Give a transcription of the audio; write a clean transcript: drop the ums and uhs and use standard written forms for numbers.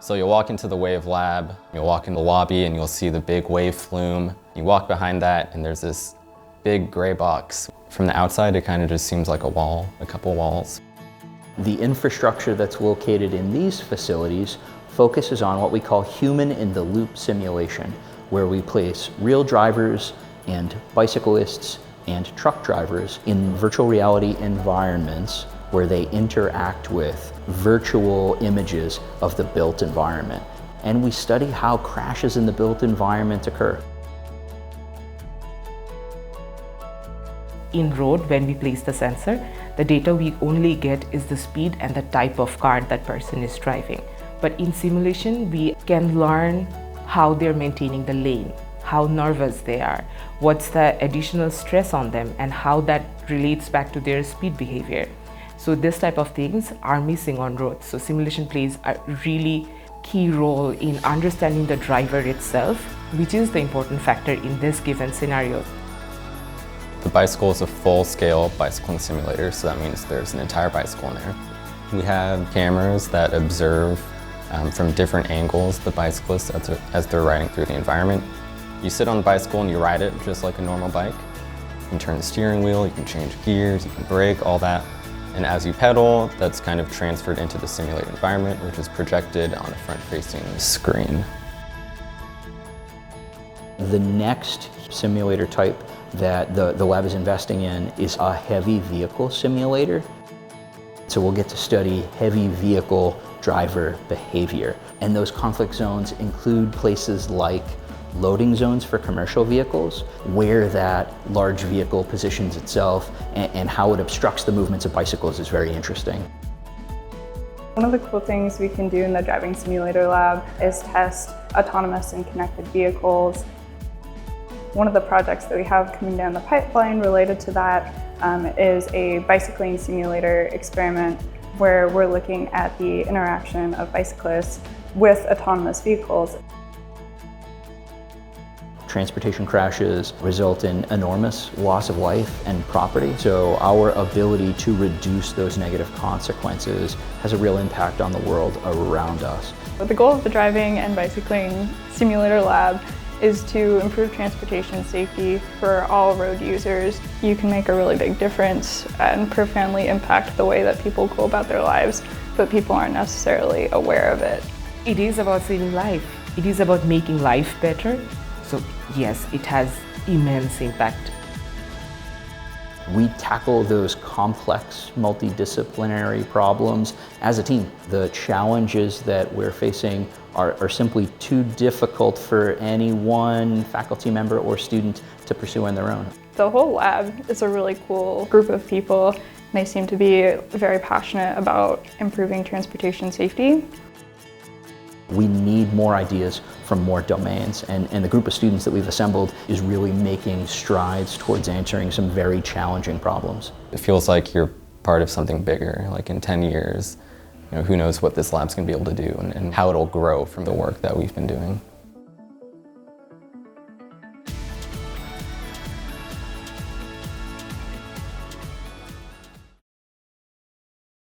So you'll walk into the wave lab, you'll walk in the lobby and you'll see the big wave flume. You walk behind that and there's this big gray box. From the outside, it kind of just seems like a wall, a couple walls. The infrastructure that's located in these facilities focuses on what we call human-in-the-loop simulation, where we place real drivers and bicyclists and truck drivers in virtual reality environments where they interact with virtual images of the built environment. And we study how crashes in the built environment occur. In road, when we place the sensor, the data we only get is the speed and the type of car that person is driving. But in simulation, we can learn how they're maintaining the lane, how nervous they are, what's the additional stress on them, and how that relates back to their speed behavior. So this type of things are missing on roads. So simulation plays a really key role in understanding the driver itself, which is the important factor in this given scenario. The bicycle is a full-scale bicycling simulator, so that means there's an entire bicycle in there. We have cameras that observe from different angles the bicyclists as they're riding through the environment. You sit on the bicycle and you ride it just like a normal bike. You can turn the steering wheel, you can change gears, you can brake, all that. And as you pedal, that's kind of transferred into the simulated environment, which is projected on a front-facing screen. The next simulator type that the lab is investing in is a heavy vehicle simulator. So we'll get to study heavy vehicle driver behavior. And those conflict zones include places like loading zones for commercial vehicles, where that large vehicle positions itself and how it obstructs the movements of bicycles is very interesting. One of the cool things we can do in the driving simulator lab is test autonomous and connected vehicles. One of the projects that we have coming down the pipeline related to that is a bicycling simulator experiment where we're looking at the interaction of bicyclists with autonomous vehicles. Transportation crashes result in enormous loss of life and property, so our ability to reduce those negative consequences has a real impact on the world around us. The goal of the driving and bicycling simulator lab is to improve transportation safety for all road users. You can make a really big difference and profoundly impact the way that people go about their lives, but people aren't necessarily aware of it. It is about saving life. It is about making life better. So yes, it has immense impact. We tackle those complex, multidisciplinary problems as a team. The challenges that we're facing are simply too difficult for any one faculty member or student to pursue on their own. The whole lab is a really cool group of people. They seem to be very passionate about improving transportation safety. We need more ideas from more domains, and the group of students that we've assembled is really making strides towards answering some very challenging problems. It feels like you're part of something bigger, like in 10 years, who knows what this lab's gonna be able to do and how it'll grow from the work that we've been doing.